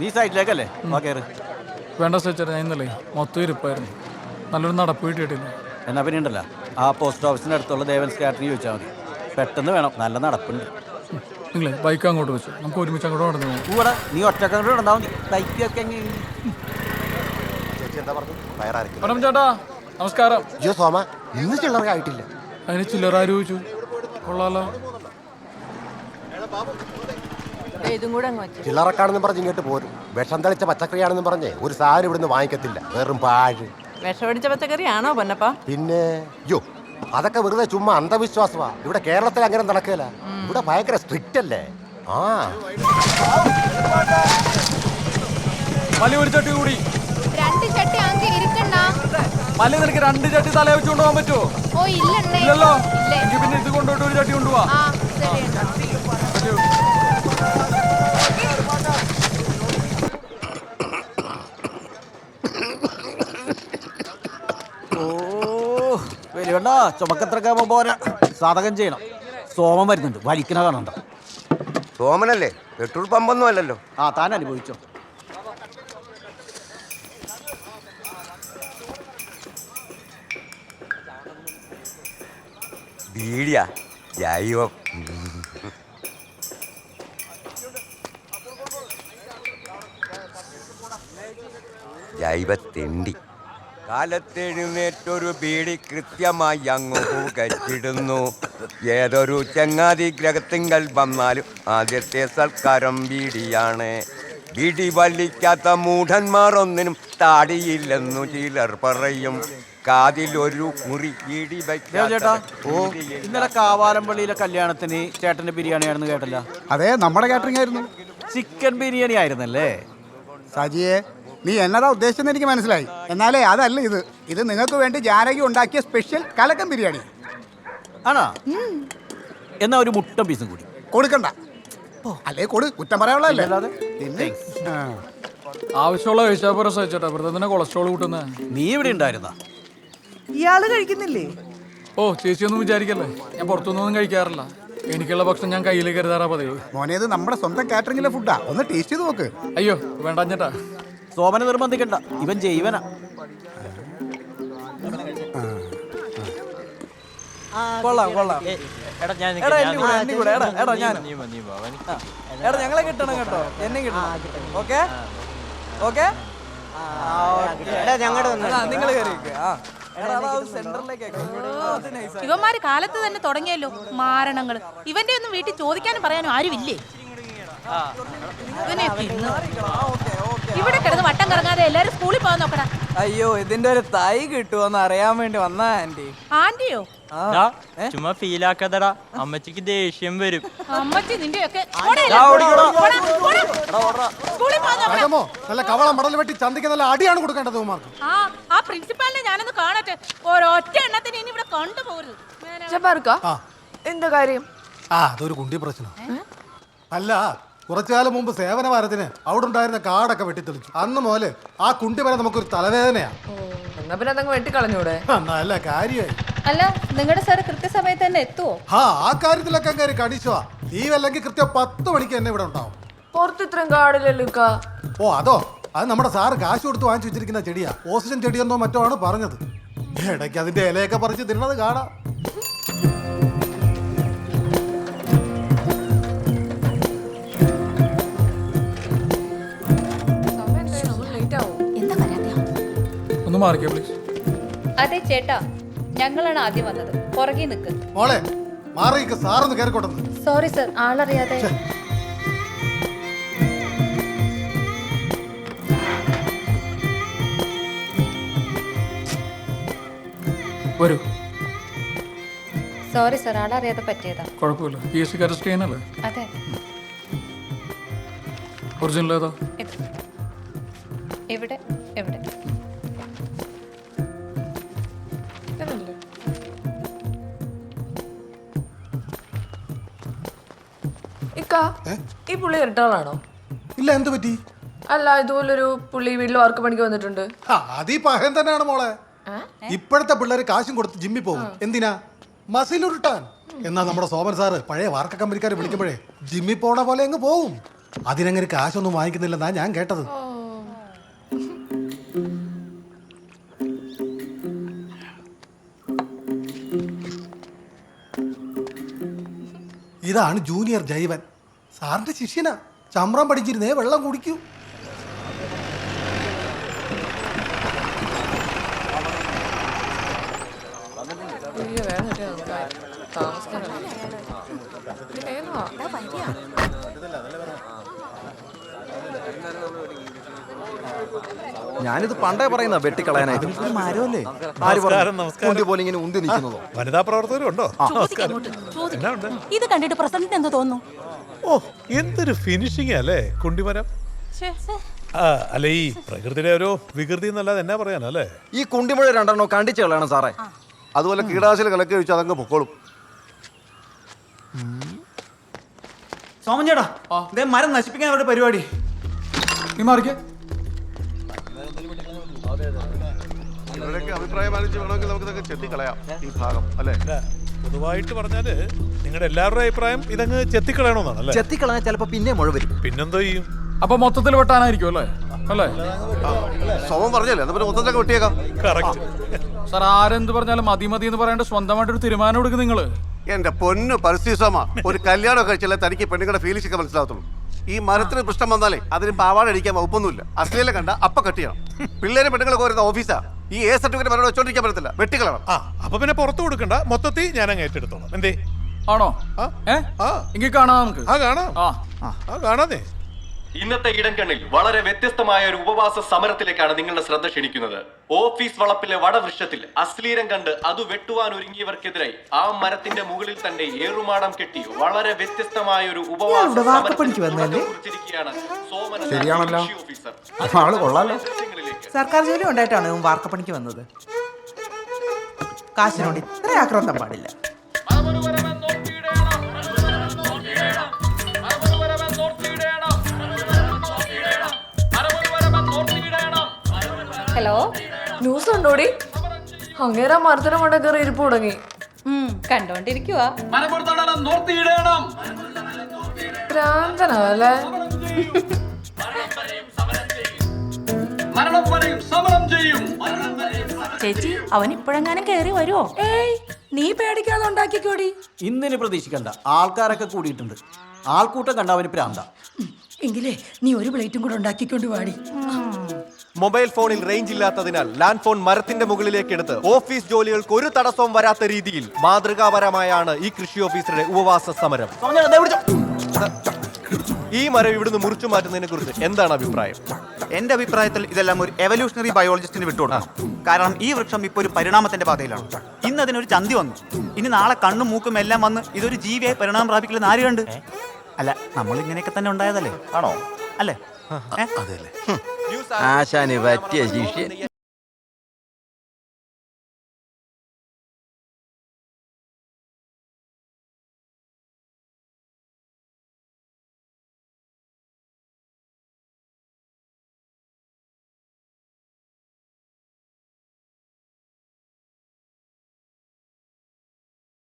നീ സൈഡിലേക്കല്ലേ കയറ്. വേണ്ട ചേച്ചാ, ഞാൻ ഇന്നലെ മൊത്തം ഇരിപ്പായിരുന്നു. നല്ലൊരു നടപ്പ് കിട്ടിയിട്ടില്ല. എന്നാ പിന്നെ ഉണ്ടല്ലോ ആ പോസ്റ്റ് ഓഫീസിൻ്റെ അടുത്തുള്ള ദേവൻസ് കാറ്ററിംഗ് ചോദിച്ചാൽ മതി. പെട്ടെന്ന് വേണം, നല്ല നടപ്പുണ്ട്. നിങ്ങളെ ബൈക്ക് അങ്ങോട്ട് വെച്ചു, നമുക്ക് ഒരുമിച്ച് അങ്ങോട്ട് നടന്നു പോകും. കൂടെ നീ ഒറ്റക്കങ്ങോട്ട് ഉണ്ടാവും മതി. ബൈക്കൊക്കെ ചേട്ടാ നമസ്കാരം. അയ്യോ സോമ, ഇന്ന് ചില്ലറ ആയിട്ടില്ല. അതിന് ചില്ലറ ആര് ചോദിച്ചു? കൊള്ളാലോ. ചില്ലറക്കാണെന്ന് പറഞ്ഞ് ഇങ്ങോട്ട് പോരും. വിഷം തളിച്ച പച്ചക്കറിയാണെന്ന് പറഞ്ഞേ ഒരു സാധനം ഇവിടുന്ന് വാങ്ങിക്കത്തില്ല. വെറും പാഴ്. വിഷമടിച്ച പച്ചക്കറിയാണോ പൊന്നപ്പ? പിന്നെ അയ്യോ, അതൊക്കെ വെറുതെ ചുമ്മാ അന്ധവിശ്വാസമാ. ഇവിടെ കേരളത്തിൽ അങ്ങനെ നടക്കില്ല. ഇവിടെ ഭയങ്കര സ്ട്രിക്റ്റ് അല്ലേ. ആ മല്ലി ഒരു ചട്ടി കൂടി. മല്ലി നിനക്ക് 2 ചട്ടി തല വെച്ച് കൊണ്ടുപോകാൻ പറ്റുമോ? ഇല്ലല്ലോ. എനിക്ക് പിന്നെ ഇത് കൊണ്ടുപോയിട്ട് ഒരു ചട്ടി കൊണ്ടുപോവാ. വലിയണ്ട ചുമക്കത്രക്കാൻ പോരാ, സാധകം ചെയ്യണം. സോമൻ വരുന്നുണ്ട്, വലിക്കണ കാണണ്ട. സോമനല്ലേ, പെട്രോൾ പമ്പൊന്നും അല്ലല്ലോ. ആ താൻ അനുഭവിച്ചോ. ബീഡിയാ ജൈവ ജൈവത്തെണ്ടി. കാലത്തെഴുന്നേറ്റൊരു ബീഡി കൃത്യമായി അങ്ങ് പുകച്ചിടുന്നു. ഏതൊരു ചങ്ങാതി ഗ്രഹത്തിങ്കൽ വന്നാലും ആദ്യത്തെ സൽക്കാരം ബീഡിയാണ്. ബീഡി വലിക്കാത്ത മൂഢന്മാർ ഒന്നിനും താടിയില്ലെന്നു ചിലർ പറയും. കാതിലൊരു മുറി ബീഡി ചേട്ടാ, ഇന്നലെ കാവാലമ്പള്ളിയിലെ കല്യാണത്തിന് ചേട്ടന്റെ ബിരിയാണിയാണെന്ന് കേട്ടല്ല? അതെ, നമ്മുടെ കാറ്ററിംഗ് ആയിരുന്നു. ചിക്കൻ ബിരിയാണി ആയിരുന്നല്ലേ? സജിയെ, നീ എന്നതാ ഉദ്ദേശിച്ചെന്ന് എനിക്ക് മനസ്സിലായി. എന്നാലേ അതല്ല ഇത്. ഇത് നിങ്ങൾക്ക് വേണ്ടി ജാനകി ഉണ്ടാക്കിയ സ്പെഷ്യൽ കലക്കൻ ബിരിയാണി ആണോ? എന്നാ ഒരു മുട്ടൻ പീസും കൂടി കൊടുക്കണ്ട. അല്ലേ കൊടു, കുറ്റം പറയാനുള്ളതല്ലേ. ആവശ്യമുള്ള കഴിച്ചാൽ പോരാ സഹിച്ചേട്ടാ, വെറുതെ തന്നെ കൊളസ്ട്രോൾ കൂട്ടുന്ന. നീ ഇവിടെ ഉണ്ടായിരുന്ന? ഇയാള് കഴിക്കുന്നില്ലേ? ഓ ചേച്ചിയൊന്നും വിചാരിക്കല്ലേ, ഞാൻ പുറത്തുനിന്നൊന്നും കഴിക്കാറില്ല. എനിക്കുള്ള ഭക്ഷണം ഞാൻ കയ്യിൽ കരുതാറാ പതിവ്. മോനെ, ഇത് നമ്മുടെ സ്വന്തം കാറ്ററിംഗിലെ ഫുഡാ, ഒന്ന് ടേസ്റ്റ് ചെയ്ത് നോക്ക്. അയ്യോ വേണ്ട ചേട്ടാ. സോമനെ നിർബന്ധിക്കണ്ട, ഇവൻ ജൈവനാ. കൊള്ളാം കൊള്ളാം. ഞങ്ങളെ കിട്ടണം കേട്ടോ, എന്നെ കിട്ടണം. ഓക്കെ ഓക്കെ, നിങ്ങൾ ഇവന്മാര് കാലത്ത് തന്നെ തുടങ്ങിയല്ലോ മാരണങ്ങള്. ഇവന്റെ ഒന്നും വീട്ടിൽ ചോദിക്കാനും പറയാനും ആരുമില്ലേ? ഇവിടെ കിടന്ന് വട്ടം കറങ്ങാതെ എല്ലാരും സ്കൂളിൽ പോകാൻ നോക്കടാ. അയ്യോ, ഇതിന്റെ ഒരു തൈ കിട്ടുമോന്ന് അറിയാൻ വേണ്ടി വന്നാ ആന്റി. ആന്റിയോ? ചുമ്മാ ഫീലാക്കാതടാ, അമ്മച്ചിക്ക് ദേഷ്യം വരും. അമ്മച്ചി നിന്റെയൊക്കെ നല്ല കവളം മടൽ വെട്ടി ചന്തിക്ക് നല്ല അടിയാണ് കൊടുക്കേണ്ടത്. ആ പ്രിൻസിപ്പാളിനെ ഞാനൊന്ന് കാണട്ടെ. ഒരൊറ്റ എണ്ണത്തിന് ഇനി ഇവിടെ കൊണ്ടുപോകരുത്. എന്താ കാര്യം? അതൊരു കുണ്ടി പ്രശ്നം. അല്ല, കുറച്ചു കാലം മുമ്പ് സേവന വാരത്തിന് അവിടെ ഉണ്ടായിരുന്ന കാടൊക്കെ വെട്ടിത്തെളിച്ചു. അന്ന് മുതല് ആ കുണ്ടി വരെ നമുക്കൊരു തലവേദനയാ. എന്നാ പിന്നെ അതങ്ങ് വെട്ടിക്കളഞ്ഞൂടെ? നല്ല കാര്യമായി. അല്ല, നിങ്ങളുടെ സാറ് കൃത്യസമയത്ത് തന്നെ എത്തുവോ? ആ കാര്യത്തിലൊക്കെ അങ്ങ് കണിശുവാ. ലീവ് അല്ലെങ്കിൽ കൃത്യം 10 മണിക്ക് തന്നെ ഇവിടെ ഉണ്ടാവും. പുറത്ത് ഇത്രയും കാടില്ലല്ലോ. ഓ അതോ, അത് നമ്മുടെ സാറ് കാശ് കൊടുത്ത് വാങ്ങിച്ചു വെച്ചിരിക്കുന്ന ചെടിയാ. ഓക്സിജൻ ചെടിയെന്നോ മറ്റോ ആണ് പറഞ്ഞത്. ഇടയ്ക്ക് അതിന്റെ ഇലയൊക്കെ പറിച്ച് തിന്നത് കാണാം. ഒന്ന് മാറിക്കേ പ്ലീസ്. അതെ ചേട്ടാ, ഞങ്ങളാണ് ആദ്യം വന്നത്. പുറകെ നിൽക്ക്. മോളെ മാറിക്ക്, സാറൊന്ന് കയറിക്കോട്ടെ. Sorry sir, ആളറിയാതെ. വരൂ. സോറി സർ, ആളറിയാതെ പറ്റിയതാ. കുഴപ്പമില്ല, PSC അറസ്റ്റ് ചെയ്യാനല്ലേ? അതെ. ഒറിജിനൽ ഏതാ? ഇവിടെ എവിടെ? ഈ പുള്ളി ഇരട്ടാളാണോ? ഇല്ല, എന്ത് പറ്റി? അല്ല, ഇതുപോലൊരു പുള്ളി വീട്ടിൽ വർക്ക് പണിക്ക് വന്നിട്ടുണ്ട്. അതീ പഹയൻ തന്നെയാണ് മോളെ. ഇപ്പോഴത്തെ പിള്ളേര് കാശും കൊടുത്ത് ജിമ്മിൽ പോകും. എന്തിനാ? മസിൽ ഉരുട്ടാൻ. എന്നാ നമ്മുടെ സോമൻ സാറ് പഴയ വാർക്ക കമ്പനിക്കാരെ വിളിക്കുമ്പോഴേ ജിമ്മിൽ പോണ പോലെ അങ്ങ് പോവും. അതിനങ്ങനെ കാശൊന്നും വാങ്ങിക്കുന്നില്ലെന്നാ ഞാൻ കേട്ടത്. ഇതാണ് ജൂനിയർ ജൈവൻ, സാറിന്റെ ശിഷ്യനാ. ചമ്രം പഠിച്ചിരുന്നേ, വെള്ളം കുടിക്കൂ. ഞാനിത് പണ്ടേ പറയുന്ന വെട്ടിക്കളയാനായിട്ട്. മരമല്ലേ ആര് പോലെ ഇങ്ങനെ ഉന്തി നിൽക്കുന്നതോ? വനിതാ പ്രവർത്തകരുണ്ടോ? ഇത് കണ്ടിട്ട് പ്രസിഡന്റ് എന്ത് തോന്നുന്നു? ഓ, എന്തൊരു ഫിനിഷിംഗ് അല്ലേ കുണ്ടിമരം. അല്ല, ഈ പ്രകൃതിയുടെ ഒരു വികൃതി എന്നല്ലാതെ എന്നാ പറയാനല്ലേ. ഈ കുണ്ടിമുഴ രണ്ടെണ്ണോ കണ്ടിച്ചു കളയണം സാറേ. അതുപോലെ കീടാശില കലക്കി വെച്ച് അതങ്ങ് പൊക്കോളും. സോമൻ ചേട്ടാ, ഇതേ മരം നശിപ്പിക്കാൻ അവരുടെ പരിപാടി. നീ മാറിക്കേ. ഇവരുടെയൊക്കെ അഭിപ്രായം ആലോചിച്ച് വേണമെങ്കിൽ നമുക്കിതൊക്കെ ചെത്തിക്കളയാം ഈ ഭാഗം, അല്ലേ? പൊതുവായിട്ട് പറഞ്ഞാല് നിങ്ങളുടെ എല്ലാവരുടെ അഭിപ്രായം ഇതങ്ങ് ചെത്തിക്കളയണമെന്നാണ് അല്ലേ? ചെത്തിക്കളഞ്ഞാൽ ചിലപ്പോ പിന്നെ മുഴ വരും. പിന്നെന്തോ ചെയ്യും? അപ്പൊ മൊത്തത്തിൽ വെട്ടാനായിരിക്കും അല്ലേ? അല്ലേ സോമൻ പറഞ്ഞല്ലേ, എന്നാ പിന്നെ മൊത്തത്തിലൊക്കെ വെട്ടിയേക്കാം. കറക്റ്റ്. സാർ, ആരെന്ത് പറഞ്ഞാലും മതി മതി എന്ന് പറയാണ്ട് സ്വന്തമായിട്ടൊരു തീരുമാനം എടുക്കും നിങ്ങള്. എന്റെ പൊന്നു പരിസ്ഥിതി സോമ, ഒരു കല്യാണം കഴിച്ചാലേ തനിക്ക് പെണ്ണുങ്ങളുടെ ഫീലിംഗ്സ് ഒക്കെ മനസ്സിലാകത്തുള്ളൂ. ഈ മരത്തിന് പ്രശ്നം വന്നാലേ അതിന് പാവാട അടിക്കാൻ വകുപ്പൊന്നുമില്ല. അശ്ലീലം കണ്ട അപ്പ കട്ട് ചെയ്യണം. പിള്ളേരെ പെണ്ണുങ്ങളൊക്കെ വരുന്ന ഓഫീസാ. ഈ എ സർട്ടിഫിക്കറ്റ് മരം വെച്ചോണ്ടിരിക്കാൻ പറ്റത്തില്ല, വെട്ടിക്കളണം. അപ്പൊ പിന്നെ പുറത്തു കൊടുക്കണ്ട, മൊത്തത്തിൽ ഞാൻ അങ്ങ് ഏറ്റെടുത്തോളാം. എന്തേ? ആണോ? എങ്കിൽ കാണാം നമുക്ക്. കാണാതെ. ഇന്നത്തെ ഇടംകണ്ണിൽ വളരെ വ്യത്യസ്തമായ ഒരു ഉപവാസ സമരത്തിലേക്കാണ് നിങ്ങളുടെ ശ്രദ്ധ ക്ഷണിക്കുന്നത്. ഓഫീസ് വളപ്പിലെ വടവൃക്ഷത്തിൽ അശ്ലീലം കണ്ട് അത് വെട്ടുവാൻ ഒരുങ്ങിയവർക്കെതിരായി ആ മരത്തിന്റെ മുകളിൽ തന്നെ ഏറുമാടം കെട്ടി വളരെ വ്യത്യസ്തമായ ഒരു ഉപവാസ സമരത്തിലാണ് ശരിയാണല്ലോ, ആള് കൊള്ളാലോ. സർക്കാർ ജോലി ഉണ്ടായിട്ടാണ് വാർക്കപ്പണിക്ക് വന്നത്. കാശിനോട് ഇത്ര ആക്രാന്തം പാടില്ല. Hello, news ഉണ്ടോടി? അങ്ങേരാ മരത്തിന് മണ്ട കയറി ഇരിപ്പ് തുടങ്ങി. കണ്ടോണ്ടിരിക്കുവാ. ഭ്രാന്തനല്ലേ? ചേച്ചി, അവൻ ഇപ്പോഴെങ്ങാനും കേറി വരുമോ? ഏയ്, നീ പേടിക്കാതെ ഉണ്ടാക്കിക്കോടി. ഇന്നിനി പ്രതീക്ഷിക്കണ്ട, ആൾക്കാരൊക്കെ കൂടിയിട്ടുണ്ട്. ആൾക്കൂട്ടം കണ്ട അവന് പ്രാന്ത. എങ്കിലേ നീ ഒരു പ്ലേറ്റും കൂടെ ഉണ്ടാക്കിക്കൊണ്ട് വാടി. മൊബൈൽ ഫോണിൽ റേഞ്ച് ഇല്ലാത്തതിനാൽ ലാൻഡ് ഫോൺ മരത്തിന്റെ മുകളിലേക്ക് എടുത്ത് ഓഫീസ് ജോലികൾക്ക് ഒരു തടസ്സവും വരാത്ത രീതിയിൽ മാതൃകാപരമായാണ് ഈ കൃഷി ഓഫീസറുടെ ഉപവാസ സമരം. ഈ മരം ഇവിടുന്ന് മുറിച്ചു മാറ്റുന്നതിനെ കുറിച്ച് എന്താണ് അഭിപ്രായം? എന്റെ അഭിപ്രായത്തിൽ ഇതെല്ലാം ഒരു എവല്യൂഷണറി ബയോളജിസ്റ്റിന് വിട്ടുകൊടുക്കണം. കാരണം ഈ വൃക്ഷം ഇപ്പോൾ ഒരു പരിണാമത്തിന്റെ പാതയിലാണ്. ഇന്ന് അതിനൊരു ചന്തി വന്നു, ഇനി നാളെ കണ്ണും മൂക്കും എല്ലാം വന്ന് ഇതൊരു ജീവിയായി പരിണാമം പ്രാപിക്കില്ലെന്ന് ആര് കണ്ട്? അല്ല, നമ്മൾ ഇങ്ങനെയൊക്കെ തന്നെ ഉണ്ടായതല്ലേ? ആണോ? അല്ലേ? ആശാന് പറ്റിയ ശിഷ്യ.